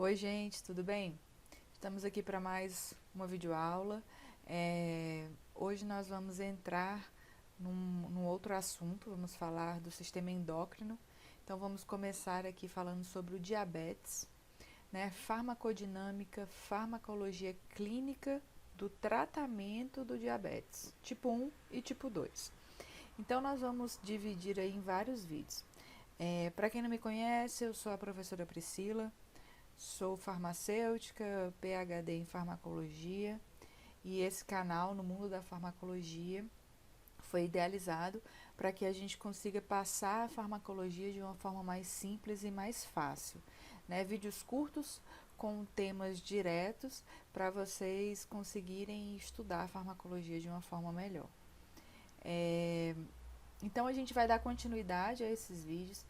Oi, gente, tudo bem? Estamos aqui para mais uma videoaula. Hoje nós vamos entrar num outro assunto, vamos falar do sistema endócrino. Então, vamos começar aqui falando sobre o diabetes, né? Farmacodinâmica, farmacologia clínica do tratamento do diabetes, tipo 1 e tipo 2. Então, nós vamos dividir aí em vários vídeos. Para quem não me conhece, eu sou a professora Priscila. Sou farmacêutica, PhD em farmacologia, e esse canal no mundo da farmacologia foi idealizado para que a gente consiga passar a farmacologia de uma forma mais simples e mais fácil, né? Vídeos curtos com temas diretos para vocês conseguirem estudar a farmacologia de uma forma melhor. É, então a gente vai dar continuidade a esses vídeos.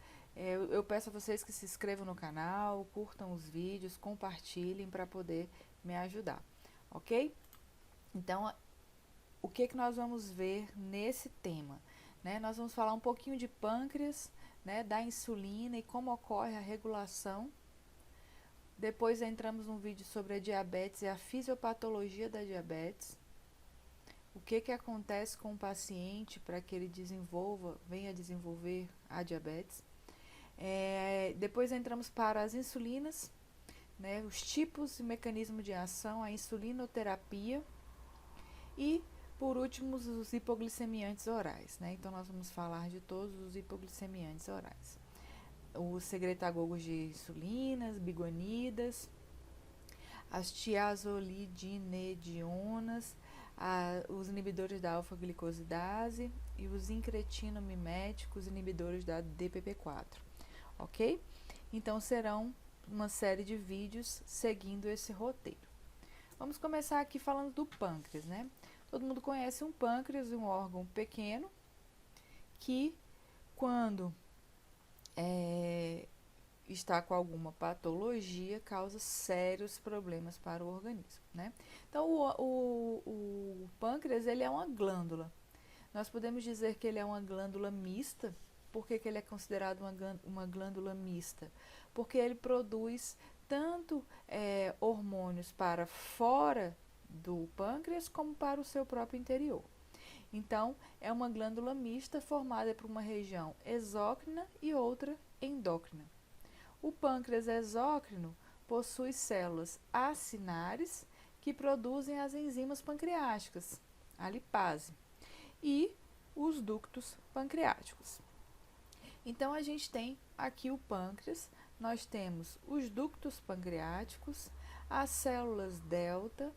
Eu peço a vocês que se inscrevam no canal, curtam os vídeos, compartilhem para poder me ajudar, ok? Então, o que nós vamos ver nesse tema? Né? Nós vamos falar um pouquinho de pâncreas, né, da insulina e como ocorre a regulação. Depois entramos num vídeo sobre a diabetes e a fisiopatologia da diabetes. O que acontece com o paciente para que ele venha desenvolver a diabetes. Depois entramos para as insulinas, né, os tipos e mecanismo de ação, a insulinoterapia e, por último, os hipoglicemiantes orais. Né? Então, nós vamos falar de todos os hipoglicemiantes orais. Os secretagogos de insulinas, biguanidas, as tiazolidinedionas, os inibidores da alfa-glicosidase e os incretinomiméticos inibidores da DPP-4, ok? Então, serão uma série de vídeos seguindo esse roteiro. Vamos começar aqui falando do pâncreas, né? Todo mundo conhece um pâncreas, um órgão pequeno, que quando está com alguma patologia, causa sérios problemas para o organismo, né? Então, o pâncreas, ele é uma glândula. Nós podemos dizer que ele é uma glândula mista. Por que ele é considerado uma glândula mista? Porque ele produz tanto hormônios para fora do pâncreas como para o seu próprio interior. Então, é uma glândula mista formada por uma região exócrina e outra endócrina. O pâncreas exócrino possui células acinares que produzem as enzimas pancreáticas, a lipase, e os ductos pancreáticos. Então, a gente tem aqui o pâncreas, nós temos os ductos pancreáticos, as células delta,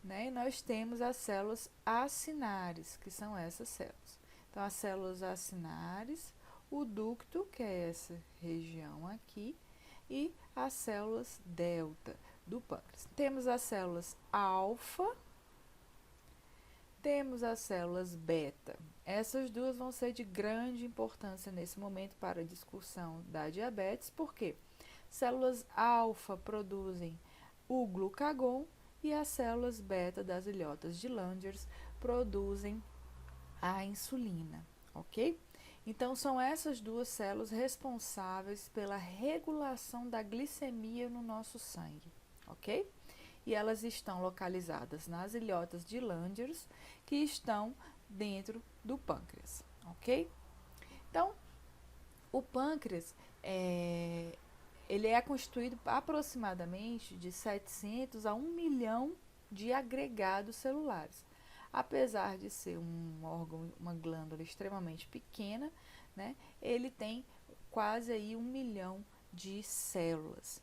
né? E nós temos as células acinares, que são essas células. Então, as células acinares, o ducto, que é essa região aqui, e as células delta do pâncreas. Temos as células alfa, temos as células beta. Essas duas vão ser de grande importância nesse momento para a discussão da diabetes, porque células alfa produzem o glucagon e as células beta das ilhotas de Langerhans produzem a insulina, ok? Então, são essas duas células responsáveis pela regulação da glicemia no nosso sangue, ok? E elas estão localizadas nas ilhotas de Langerhans, que estão dentro do pâncreas, ok? Então, o pâncreas ele é constituído aproximadamente de 700 a 1 milhão de agregados celulares. Apesar de ser um órgão, uma glândula extremamente pequena, né, ele tem quase aí 1 milhão de células,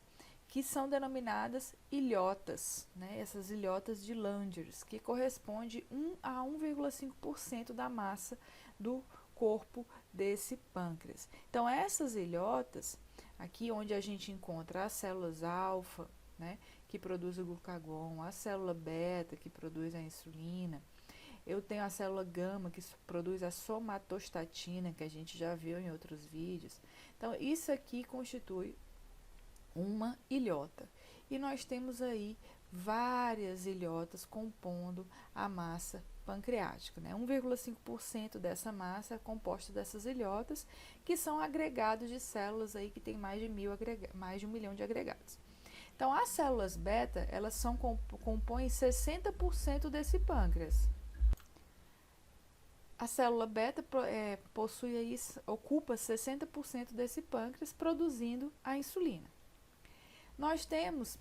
que são denominadas ilhotas, né, essas ilhotas de Langerhans, que corresponde a 1,5% da massa do corpo desse pâncreas. Então, essas ilhotas, aqui onde a gente encontra as células alfa, né, que produz o glucagon, a célula beta, que produz a insulina, eu tenho a célula gama, que produz a somatostatina, que a gente já viu em outros vídeos. Então, isso aqui constitui uma ilhota. E nós temos aí várias ilhotas compondo a massa pancreática, né? 1,5% dessa massa é composta dessas ilhotas, que são agregados de células aí que tem mais de 1 milhão de agregados. Então, as células beta, elas compõem 60% desse pâncreas. A célula beta possui aí, ocupa 60% desse pâncreas, produzindo a insulina. Nós temos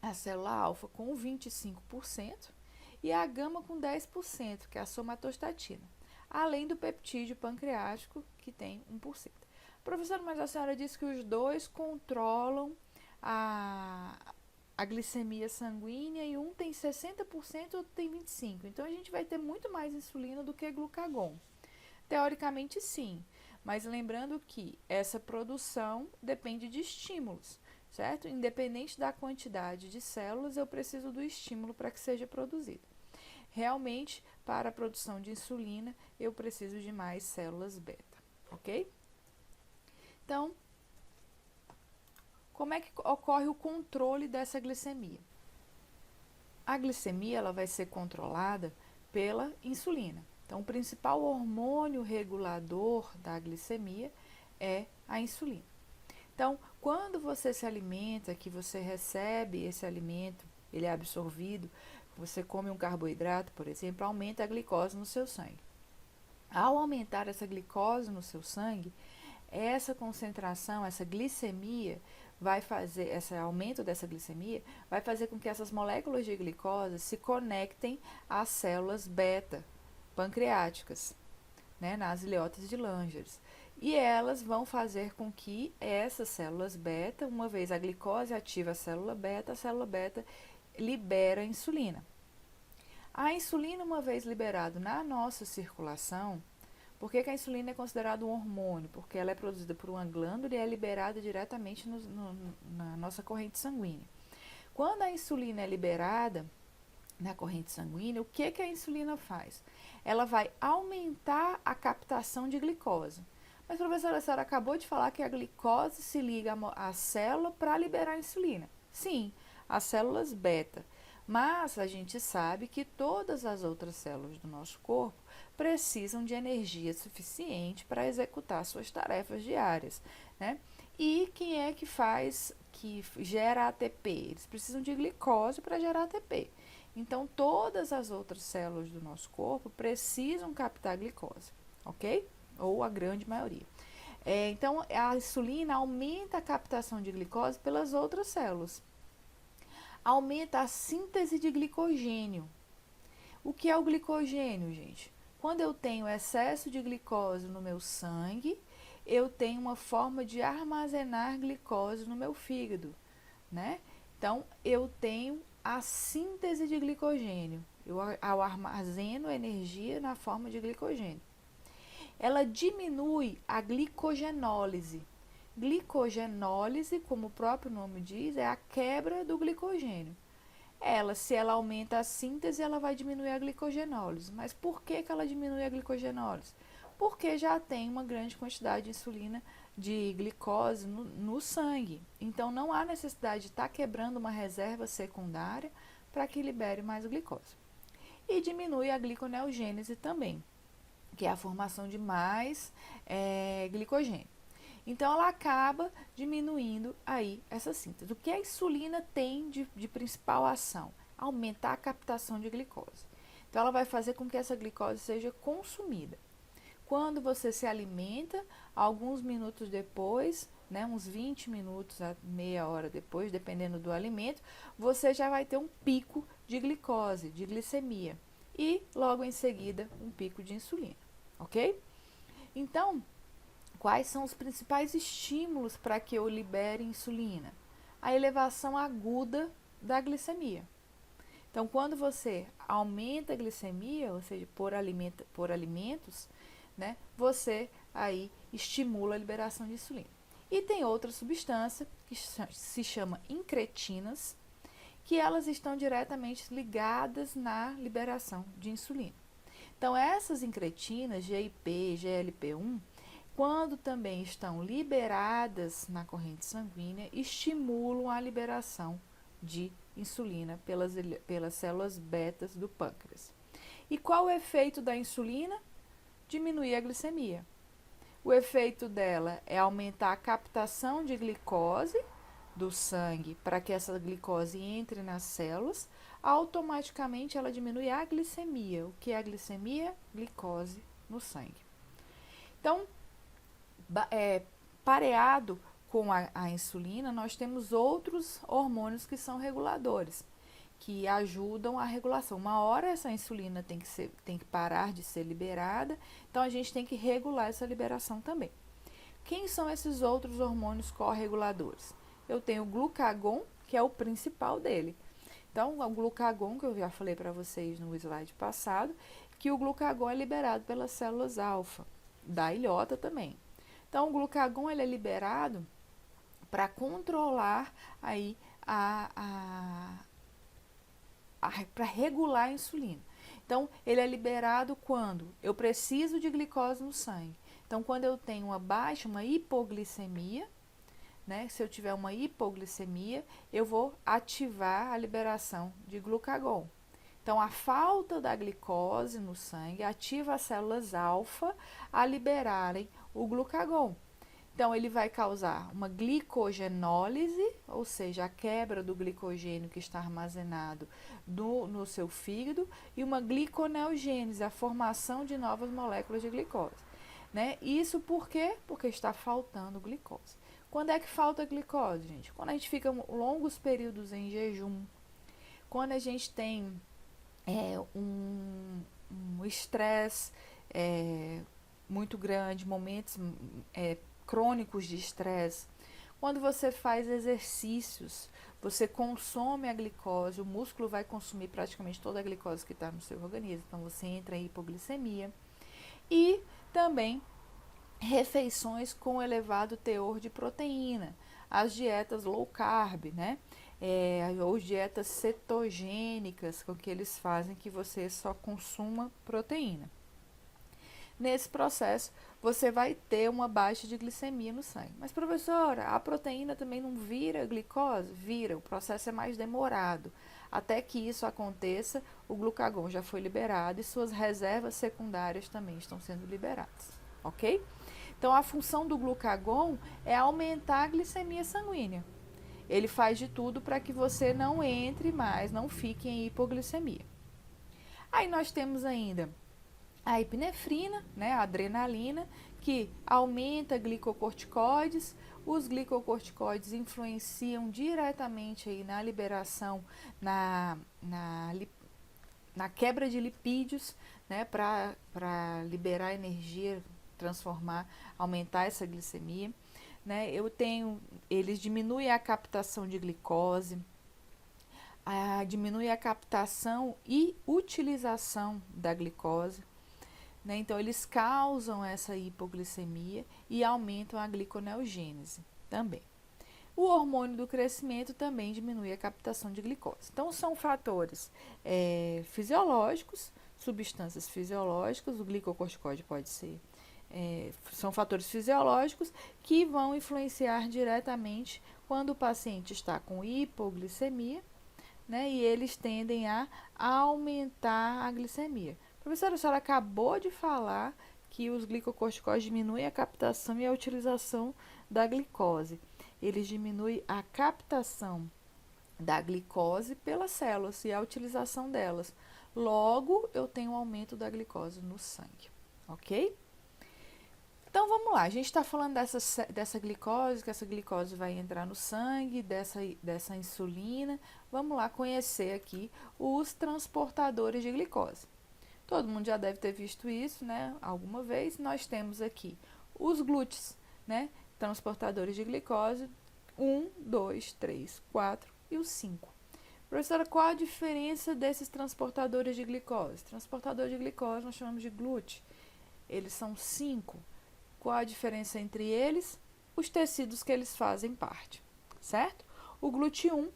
a célula alfa com 25% e a gama com 10%, que é a somatostatina, além do peptídeo pancreático, que tem 1%. Professora, mas a senhora disse que os dois controlam a glicemia sanguínea e um tem 60% e outro tem 25%. Então, a gente vai ter muito mais insulina do que glucagon. Teoricamente, sim, mas lembrando que essa produção depende de estímulos, certo? Independente da quantidade de células, eu preciso do estímulo para que seja produzido. Realmente, para a produção de insulina, eu preciso de mais células beta, ok? Então, como é que ocorre o controle dessa glicemia? A glicemia ela vai ser controlada pela insulina. Então, o principal hormônio regulador da glicemia é a insulina. Então, quando você se alimenta, que você recebe esse alimento, ele é absorvido, você come um carboidrato, por exemplo, aumenta a glicose no seu sangue. Ao aumentar essa glicose no seu sangue, essa concentração, essa glicemia, esse aumento dessa glicemia vai fazer com que essas moléculas de glicose se conectem às células beta pancreáticas, né, nas ileotas de Langerhans. E elas vão fazer com que essas células beta, uma vez a glicose ativa a célula beta libera a insulina. A insulina, uma vez liberada na nossa circulação, por que a insulina é considerada um hormônio? Porque ela é produzida por uma glândula e é liberada diretamente na nossa corrente sanguínea. Quando a insulina é liberada na corrente sanguínea, o que a insulina faz? Ela vai aumentar a captação de glicose. Mas, professora, a senhora acabou de falar que a glicose se liga à célula para liberar a insulina. Sim, as células beta. Mas a gente sabe que todas as outras células do nosso corpo precisam de energia suficiente para executar suas tarefas diárias, né? E quem é que gera ATP? Eles precisam de glicose para gerar ATP. Então, todas as outras células do nosso corpo precisam captar glicose, ok? Ou a grande maioria. Então, a insulina aumenta a captação de glicose pelas outras células. Aumenta a síntese de glicogênio. O que é o glicogênio, gente? Quando eu tenho excesso de glicose no meu sangue, eu tenho uma forma de armazenar glicose no meu fígado, né? Então, eu tenho a síntese de glicogênio. Eu armazeno energia na forma de glicogênio. Ela diminui a glicogenólise. Glicogenólise, como o próprio nome diz, é a quebra do glicogênio. Se ela aumenta a síntese, ela vai diminuir a glicogenólise. Mas por que ela diminui a glicogenólise? Porque já tem uma grande quantidade de insulina, de glicose no sangue. Então, não há necessidade de estar quebrando uma reserva secundária para que libere mais glicose. E diminui a gliconeogênese também, que é a formação de mais glicogênio. Então, ela acaba diminuindo aí essa síntese. O que a insulina tem de principal ação? Aumentar a captação de glicose. Então, ela vai fazer com que essa glicose seja consumida. Quando você se alimenta, alguns minutos depois, né, uns 20 minutos a meia hora depois, dependendo do alimento, você já vai ter um pico de glicose, de glicemia. E, logo em seguida, um pico de insulina, ok? Então, quais são os principais estímulos para que eu libere insulina? A elevação aguda da glicemia. Então, quando você aumenta a glicemia, ou seja, por alimentos, né, você aí estimula a liberação de insulina. E tem outra substância que se chama incretinas, que elas estão diretamente ligadas na liberação de insulina. Então, essas incretinas, GIP, GLP-1, quando também estão liberadas na corrente sanguínea, estimulam a liberação de insulina pelas células betas do pâncreas. E qual o efeito da insulina? Diminuir a glicemia. O efeito dela é aumentar a captação de glicose, do sangue para que essa glicose entre nas células, automaticamente ela diminui a glicemia. O que é a glicemia? Glicose no sangue. Então, pareado com a insulina, nós temos outros hormônios que são reguladores, que ajudam a regulação. Uma hora essa insulina tem que parar de ser liberada, então a gente tem que regular essa liberação também. Quem são esses outros hormônios correguladores? Eu tenho o glucagon, que é o principal dele. Então, o glucagon, que eu já falei para vocês no slide passado, que o glucagon é liberado pelas células alfa, da ilhota também. Então, o glucagon ele é liberado para controlar aí para regular a insulina. Então, ele é liberado quando eu preciso de glicose no sangue. Então, quando eu tenho uma hipoglicemia, né? Se eu tiver uma hipoglicemia, eu vou ativar a liberação de glucagon. Então, a falta da glicose no sangue ativa as células alfa a liberarem o glucagon. Então, ele vai causar uma glicogenólise, ou seja, a quebra do glicogênio que está armazenado no seu fígado, e uma gliconeogênese, a formação de novas moléculas de glicose. Né? Isso por quê? Porque está faltando glicose. Quando é que falta glicose, gente? Quando a gente fica longos períodos em jejum, quando a gente tem um estresse muito grande, momentos crônicos de estresse. Quando você faz exercícios, você consome a glicose, o músculo vai consumir praticamente toda a glicose que está no seu organismo, então você entra em hipoglicemia. E também refeições com elevado teor de proteína, as dietas low carb, né? Ou dietas cetogênicas, com que eles fazem que você só consuma proteína. Nesse processo, você vai ter uma baixa de glicemia no sangue. Mas, professora, a proteína também não vira glicose? Vira, o processo é mais demorado. Até que isso aconteça, o glucagon já foi liberado e suas reservas secundárias também estão sendo liberadas, ok? Então, a função do glucagon é aumentar a glicemia sanguínea. Ele faz de tudo para que você não entre mais, não fique em hipoglicemia. Aí nós temos ainda a epinefrina, né, a adrenalina, que aumenta glicocorticoides. Os glicocorticoides influenciam diretamente aí na liberação, na quebra de lipídios, né, para liberar energia, transformar, aumentar essa glicemia. Né, eles diminuem a captação de glicose, diminui a captação e utilização da glicose. Né? Então, eles causam essa hipoglicemia e aumentam a gliconeogênese também. O hormônio do crescimento também diminui a captação de glicose. Então, são fatores fisiológicos, substâncias fisiológicas, o glicocorticoide pode ser. São fatores fisiológicos que vão influenciar diretamente quando o paciente está com hipoglicemia, né? E eles tendem a aumentar a glicemia. Professora, a senhora acabou de falar que os glicocorticoides diminuem a captação e a utilização da glicose. Eles diminuem a captação da glicose pelas células e a utilização delas. Logo, eu tenho um aumento da glicose no sangue, ok? Então, vamos lá. A gente está falando dessa glicose, que essa glicose vai entrar no sangue, dessa insulina. Vamos lá conhecer aqui os transportadores de glicose. Todo mundo já deve ter visto isso, né? Alguma vez. Nós temos aqui os glúteos, né? Transportadores de glicose, 1, 2, 3, 4 e o 5. Professora, qual a diferença desses transportadores de glicose? Transportador de glicose nós chamamos de glúteo. Eles são 5. Qual a diferença entre eles? Os tecidos que eles fazem parte, certo? O glúteo 1,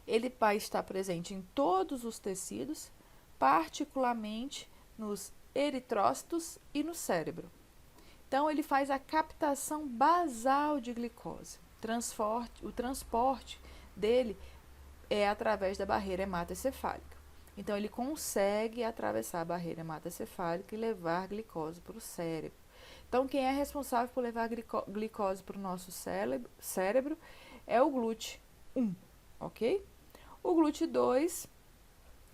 ele vai estar presente em todos os tecidos, particularmente nos eritrócitos e no cérebro. Então, ele faz a captação basal de glicose. O transporte dele é através da barreira hematocefálica. Então, ele consegue atravessar a barreira hematocefálica e levar glicose para o cérebro. Então, quem é responsável por levar glicose para o nosso cérebro é o GLUT1, ok? O GLUT2,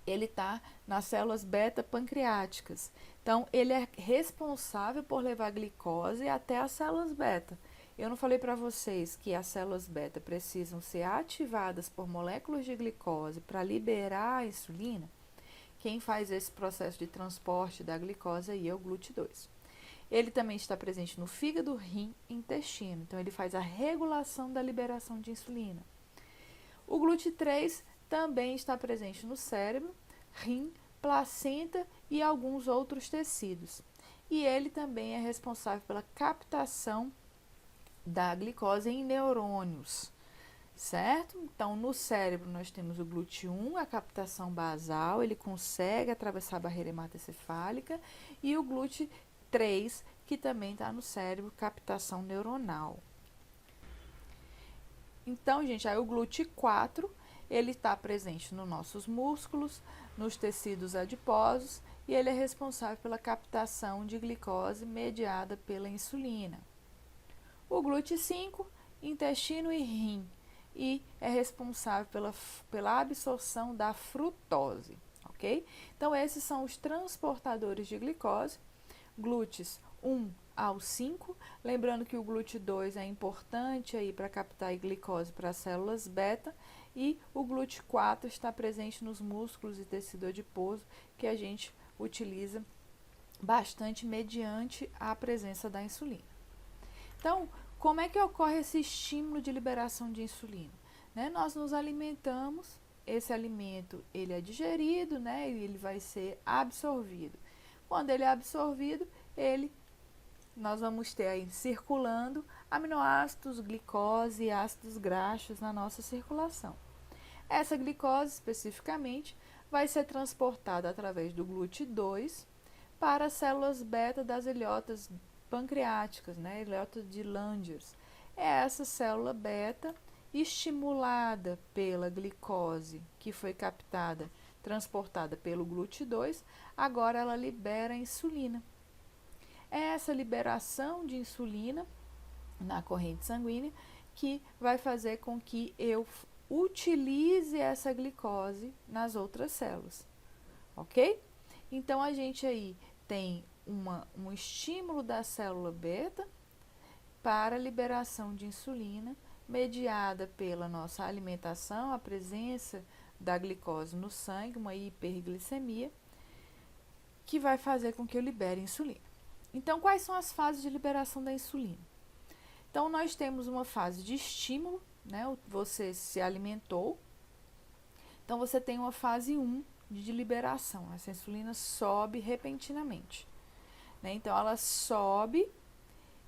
ele está nas células beta pancreáticas. Então, ele é responsável por levar a glicose até as células beta. Eu não falei para vocês que as células beta precisam ser ativadas por moléculas de glicose para liberar a insulina? Quem faz esse processo de transporte da glicose aí é o GLUT2. Ele também está presente no fígado, rim e intestino. Então, ele faz a regulação da liberação de insulina. O GLUT3 também está presente no cérebro, rim, placenta e alguns outros tecidos. E ele também é responsável pela captação da glicose em neurônios, certo? Então, no cérebro nós temos o GLUT1, a captação basal, ele consegue atravessar a barreira hematocefálica, e o GLUT3, que também está no cérebro, captação neuronal. Então, gente, aí o GLUT4, ele está presente nos nossos músculos, nos tecidos adiposos, e ele é responsável pela captação de glicose mediada pela insulina. O GLUT5, intestino e rim, e é responsável pela absorção da frutose, ok? Então, esses são os transportadores de glicose, GLUTs 1 ao 5, lembrando que o GLUT2 é importante aí para captar a glicose para as células beta, e o GLUT4 está presente nos músculos e tecido adiposo, que a gente utiliza bastante mediante a presença da insulina. Então, como é que ocorre esse estímulo de liberação de insulina? Né? Nós nos alimentamos, esse alimento ele é digerido, né? E ele vai ser absorvido. Quando ele é absorvido, nós vamos ter aí circulando aminoácidos, glicose e ácidos graxos na nossa circulação. Essa glicose, especificamente, vai ser transportada através do GLUT2 para as células beta das ilhotas pancreáticas, né? Ilhotas de Langerhans. É essa célula beta estimulada pela glicose que foi captada, transportada pelo GLUT2, agora ela libera a insulina. É essa liberação de insulina na corrente sanguínea que vai fazer com que eu utilize essa glicose nas outras células, ok? Então, a gente aí tem um estímulo da célula beta para a liberação de insulina, mediada pela nossa alimentação, a presença da glicose no sangue, uma hiperglicemia, que vai fazer com que eu libere insulina. Então, quais são as fases de liberação da insulina? Então, nós temos uma fase de estímulo, né? Você se alimentou. Então, você tem uma fase 1 de liberação. Essa insulina sobe repentinamente, né? Então, ela sobe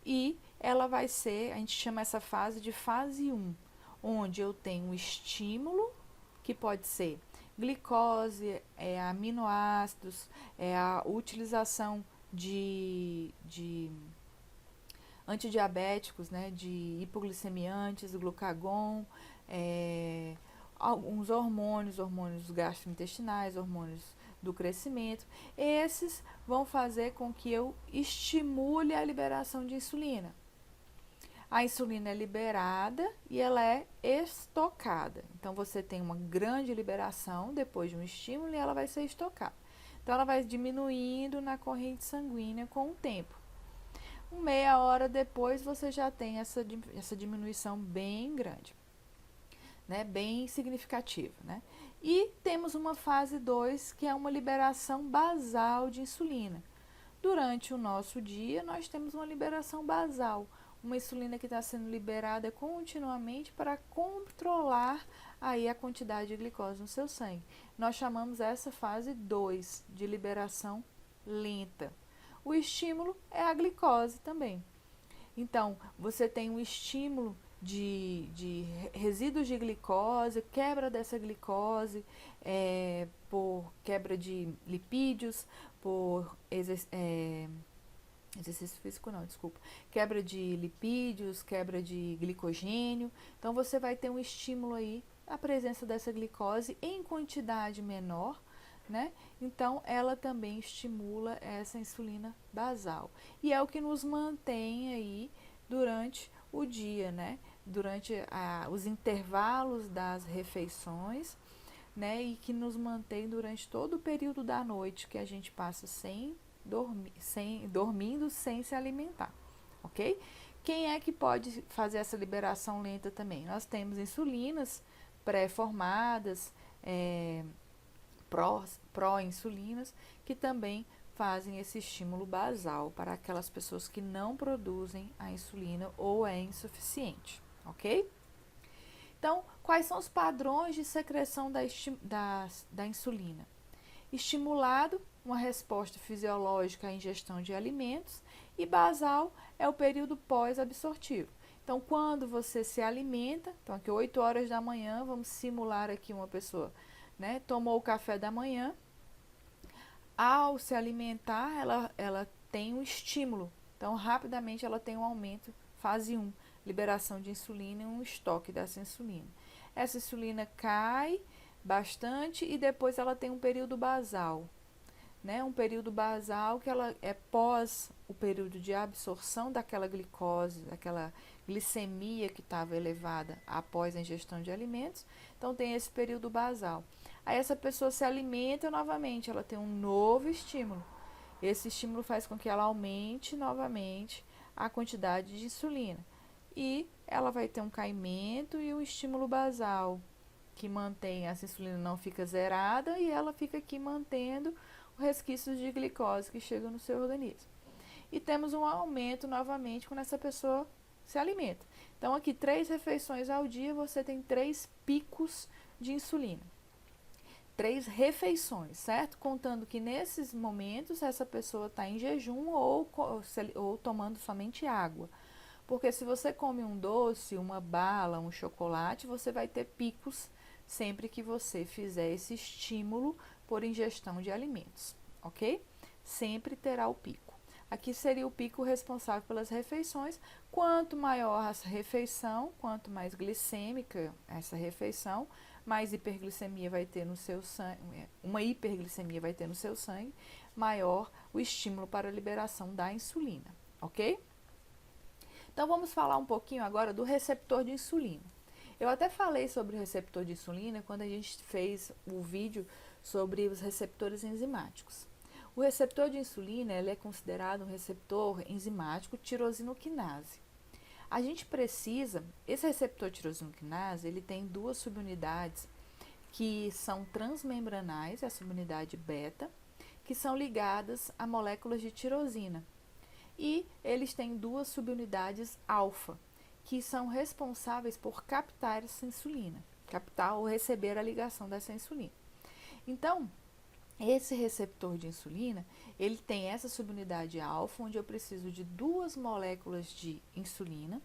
e ela vai ser, a gente chama essa fase de fase 1, onde eu tenho um estímulo, que pode ser glicose, aminoácidos, a utilização de antidiabéticos, né, de hipoglicemiantes, glucagon, alguns hormônios gastrointestinais, hormônios do crescimento. Esses vão fazer com que eu estimule a liberação de insulina. A insulina é liberada e ela é estocada. Então, você tem uma grande liberação depois de um estímulo e ela vai ser estocada. Então, ela vai diminuindo na corrente sanguínea com o tempo. Meia hora depois, você já tem essa diminuição bem grande, né? Bem significativa, né? E temos uma fase 2, que é uma liberação basal de insulina. Durante o nosso dia, nós temos uma liberação basal, uma insulina que está sendo liberada continuamente para controlar aí a quantidade de glicose no seu sangue. Nós chamamos essa fase 2 de liberação lenta. O estímulo é a glicose também. Então, você tem um estímulo de resíduos de glicose, quebra dessa glicose, por quebra de lipídios, por exercício físico não, desculpa, quebra de lipídios, quebra de glicogênio. Então, você vai ter um estímulo aí, a presença dessa glicose em quantidade menor, né? Então, ela também estimula essa insulina basal. E é o que nos mantém aí durante o dia, né? durante os intervalos das refeições, né, e que nos mantém durante todo o período da noite que a gente passa dormindo sem se alimentar, ok? Quem é que pode fazer essa liberação lenta também? Nós temos insulinas pré-formadas, pró-insulinas, que também fazem esse estímulo basal para aquelas pessoas que não produzem a insulina ou é insuficiente, ok? Então, quais são os padrões de secreção da insulina? Estimulado, uma resposta fisiológica à ingestão de alimentos, e basal é o período pós-absortivo. Então, quando você se alimenta, então aqui 8 horas da manhã, vamos simular aqui uma pessoa, né, tomou o café da manhã, ao se alimentar, ela tem um estímulo, então rapidamente ela tem um aumento, fase 1, liberação de insulina e um estoque dessa insulina. Essa insulina cai bastante e depois ela tem um período basal, né? Um período basal que ela é pós o período de absorção daquela glicose, daquela glicemia que estava elevada após a ingestão de alimentos. Então tem esse período basal. Aí essa pessoa se alimenta novamente, ela tem um novo estímulo. Esse estímulo faz com que ela aumente novamente a quantidade de insulina. E ela vai ter um caimento e um estímulo basal, que mantém essa insulina, não fica zerada e ela fica aqui mantendo os resquícios de glicose que chegam no seu organismo. E temos um aumento novamente quando essa pessoa se alimenta. Então, aqui, 3 refeições ao dia, você tem 3 picos de insulina. 3 refeições, certo? Contando que nesses momentos essa pessoa está em jejum ou tomando somente água. Porque se você come um doce, uma bala, um chocolate, você vai ter picos sempre que você fizer esse estímulo por ingestão de alimentos, ok? Sempre terá o pico. Aqui seria o pico responsável pelas refeições. Quanto maior a refeição, quanto mais glicêmica essa refeição, mais hiperglicemia vai ter no seu sangue, uma hiperglicemia vai ter no seu sangue, maior o estímulo para a liberação da insulina, ok? Então vamos falar um pouquinho agora do receptor de insulina. Eu até falei sobre o receptor de insulina quando a gente fez o vídeo sobre os receptores enzimáticos. O receptor de insulina ele é considerado um receptor enzimático tirosinoquinase. A gente precisa, esse receptor tirosinoquinase, ele tem 2 subunidades que são transmembranais, a subunidade beta, que são ligadas a moléculas de tirosina. E eles têm 2 subunidades alfa, que são responsáveis por captar essa insulina, captar ou receber a ligação dessa insulina. Então, esse receptor de insulina, ele tem essa subunidade alfa, onde eu preciso de 2 moléculas de insulina.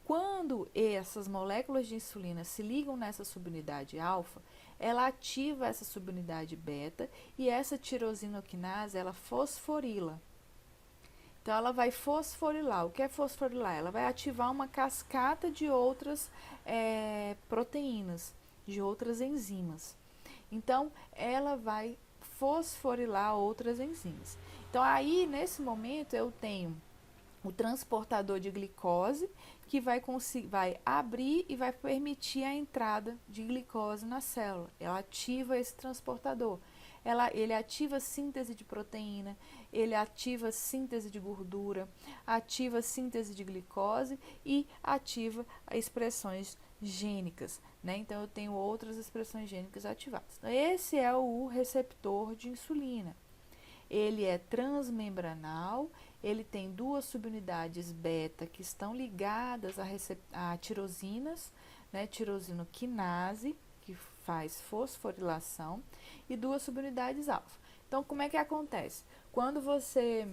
Quando essas moléculas de insulina se ligam nessa subunidade alfa, ela ativa essa subunidade beta e essa tirosinoquinase, ela fosforila. Então, ela vai fosforilar. O que é fosforilar? Ela vai ativar uma cascata de outras proteínas, de outras enzimas. Então, ela vai fosforilar outras enzimas. Então, aí, nesse momento, eu tenho o transportador de glicose, que vai abrir e vai permitir a entrada de glicose na célula. Ela ativa esse transportador. Ele ativa a síntese de proteína, ele ativa a síntese de gordura, ativa a síntese de glicose e ativa as expressões gênicas, né? Então, eu tenho outras expressões gênicas ativadas. Esse é o receptor de insulina. Ele é transmembranal, ele tem 2 subunidades beta que estão ligadas a tirosinas, né? Tirosinoquinase, que faz fosforilação, e 2 subunidades alfa. Então, como é que acontece? Quando você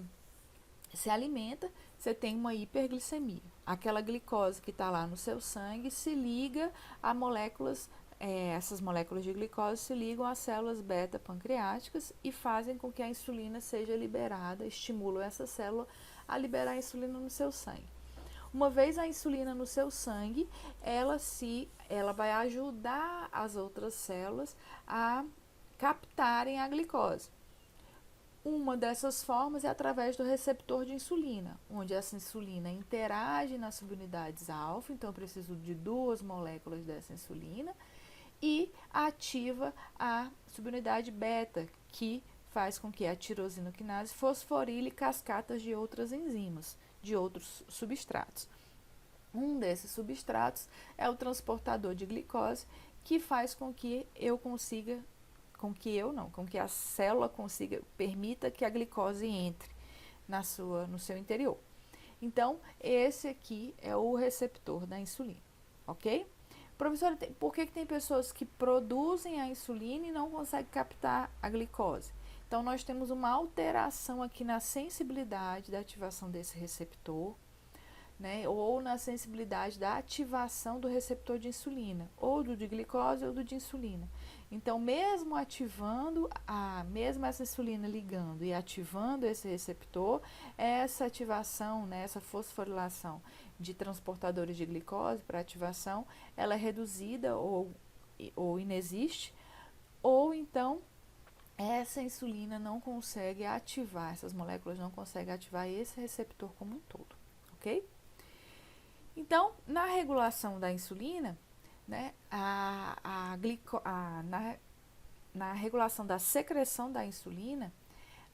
se alimenta, você tem uma hiperglicemia. Aquela glicose que está lá no seu sangue se liga a moléculas, essas moléculas de glicose se ligam às células beta pancreáticas e fazem com que a insulina seja liberada, estimulam essa célula a liberar a insulina no seu sangue. Uma vez a insulina no seu sangue, ela vai ajudar as outras células a captarem a glicose. Uma dessas formas é através do receptor de insulina, onde essa insulina interage nas subunidades alfa, então eu preciso de duas moléculas dessa insulina, e ativa a subunidade beta, que faz com que a tirosinoquinase fosforile cascatas de outras enzimas, de outros substratos. Um desses substratos é o transportador de glicose, que faz com que eu consiga com que a célula consiga, permita que a glicose entre no seu interior. Então, esse aqui é o receptor da insulina, ok? Professora, por que tem pessoas que produzem a insulina e não conseguem captar a glicose? Então, nós temos uma alteração aqui na sensibilidade da ativação desse receptor, né, ou na sensibilidade da ativação do receptor de insulina, ou do de glicose ou do de insulina. Então, mesmo ativando, mesmo essa insulina ligando e ativando esse receptor, essa ativação, né, essa fosforilação de transportadores de glicose para ativação, ela é reduzida ou inexiste, ou então essa insulina não consegue ativar, essas moléculas não conseguem ativar esse receptor como um todo, ok? Então, na regulação da insulina, né, na regulação da secreção da insulina,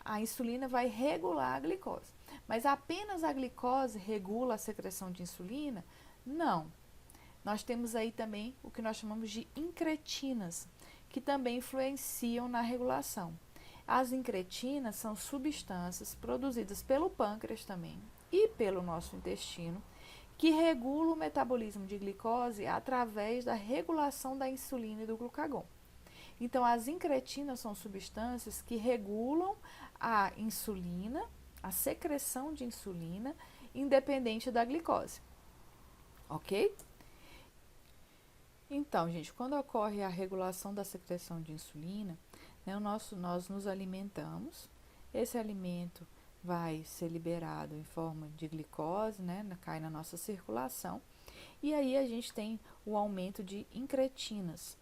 a insulina vai regular a glicose. Mas apenas a glicose regula a secreção de insulina? Não. Nós temos aí também o que nós chamamos de incretinas, que também influenciam na regulação. As incretinas são substâncias produzidas pelo pâncreas também e pelo nosso intestino, que regula o metabolismo de glicose através da regulação da insulina e do glucagon. Então, as incretinas são substâncias que regulam a insulina, a secreção de insulina, independente da glicose. Ok? Então, gente, quando ocorre a regulação da secreção de insulina, né, nós nos alimentamos, esse alimento vai ser liberado em forma de glicose, né, cai na nossa circulação, e aí a gente tem o aumento de incretinas.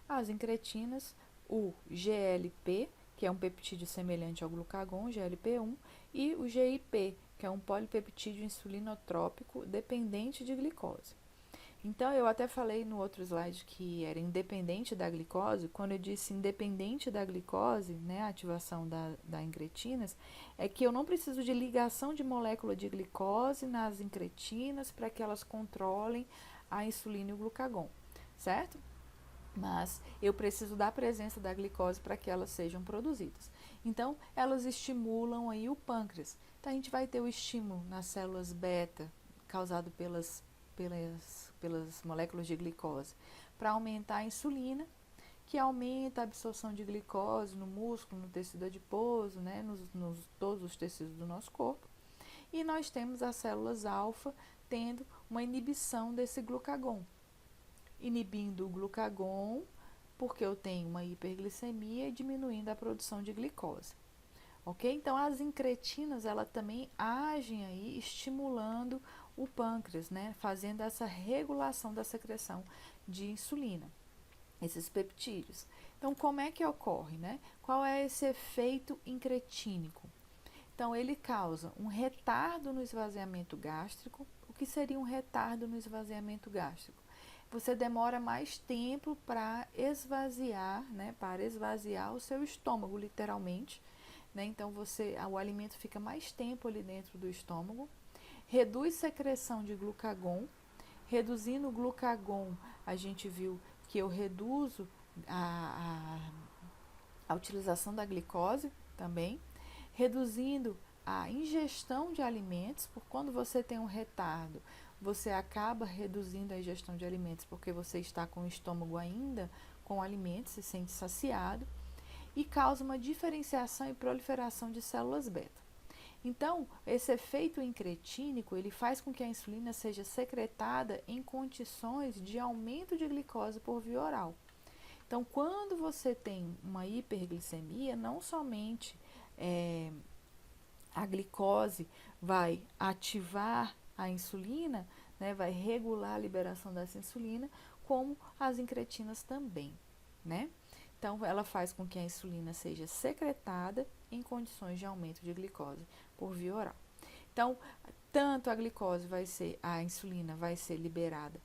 As incretinas, o GLP, que é um peptídeo semelhante ao glucagon, GLP-1, e o GIP, que é um polipeptídeo insulinotrópico dependente de glicose. Então, eu até falei no outro slide que era independente da glicose. Quando eu disse independente da glicose, né, a ativação da incretinas, é que eu não preciso de ligação de molécula de glicose nas incretinas para que elas controlem a insulina e o glucagon, certo? Mas eu preciso da presença da glicose para que elas sejam produzidas. Então, elas estimulam aí o pâncreas. Então, a gente vai ter o estímulo nas células beta, causado pelas moléculas de glicose, para aumentar a insulina, que aumenta a absorção de glicose no músculo, no tecido adiposo, né, todos os tecidos do nosso corpo. E nós temos as células alfa tendo uma inibição desse glucagon. Inibindo o glucagon, porque eu tenho uma hiperglicemia e diminuindo a produção de glicose. Ok? Então, as incretinas, elas também agem aí, estimulando o pâncreas, né? Fazendo essa regulação da secreção de insulina, esses peptídeos. Então, como é que ocorre, né? Qual é esse efeito incretínico? Então, ele causa um retardo no esvaziamento gástrico. O que seria um retardo no esvaziamento gástrico? Você demora mais tempo para esvaziar, né? Para esvaziar o seu estômago, literalmente. Né? Então, o alimento fica mais tempo ali dentro do estômago, reduz secreção de glucagon. Reduzindo o glucagon, a gente viu que eu reduzo a utilização da glicose também, reduzindo a ingestão de alimentos, porque quando você tem um retardo, você acaba reduzindo a ingestão de alimentos, porque você está com o estômago ainda com alimentos, se sente saciado, e causa uma diferenciação e proliferação de células beta. Então, esse efeito incretínico, ele faz com que a insulina seja secretada em condições de aumento de glicose por via oral. Então, quando você tem uma hiperglicemia, não somente a glicose vai ativar a insulina, né, vai regular a liberação dessa insulina, como as incretinas também, né? Então, ela faz com que a insulina seja secretada em condições de aumento de glicose por via oral. Então, tanto a insulina vai ser liberada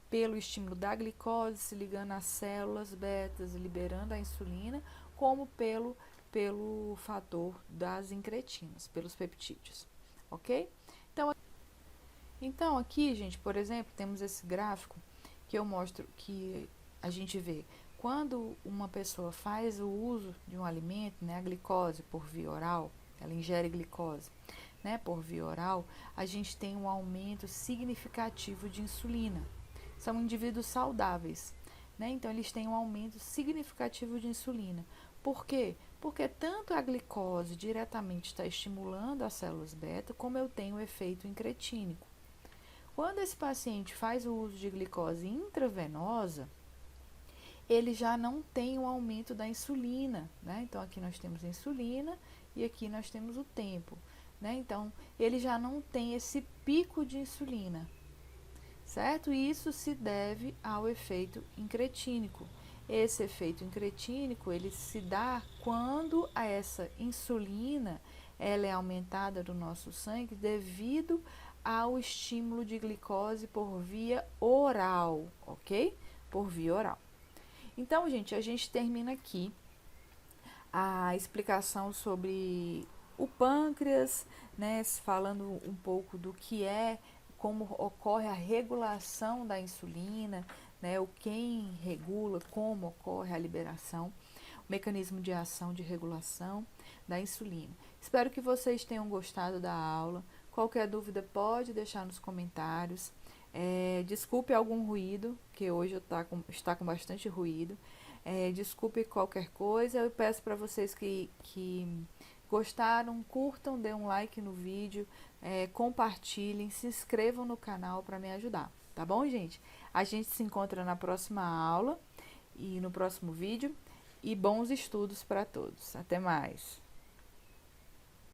pelo estímulo da glicose, se ligando às células betas, liberando a insulina, como pelo fator das incretinas, pelos peptídeos, ok? Então, aqui, gente, por exemplo, temos esse gráfico que eu mostro que a gente vê quando uma pessoa faz o uso de um alimento, né, a glicose por via oral, ela ingere glicose, né, por via oral, a gente tem um aumento significativo de insulina. São indivíduos saudáveis, né? Então eles têm um aumento significativo de insulina. Por quê? Porque tanto a glicose diretamente está estimulando as células beta, como eu tenho o efeito incretínico. Quando esse paciente faz o uso de glicose intravenosa, ele já não tem um aumento da insulina, né? Então aqui nós temos a insulina e aqui nós temos o tempo, né? Então ele já não tem esse pico de insulina, certo? E isso se deve ao efeito incretínico. Esse efeito incretínico, ele se dá quando essa insulina ela é aumentada no nosso sangue devido ao estímulo de glicose por via oral, ok? Por via oral. Então, gente, a gente termina aqui a explicação sobre o pâncreas, né? Falando um pouco do que é, como ocorre a regulação da insulina, né? O quem regula, como ocorre a liberação, o mecanismo de ação de regulação da insulina. Espero que vocês tenham gostado da aula. Qualquer dúvida pode deixar nos comentários. Desculpe algum ruído, que hoje está com bastante ruído. Desculpe qualquer coisa. Eu peço para vocês que gostaram, curtam, dêem um like no vídeo, compartilhem, se inscrevam no canal para me ajudar, tá bom, gente? A gente se encontra na próxima aula e no próximo vídeo. E bons estudos para todos. Até mais!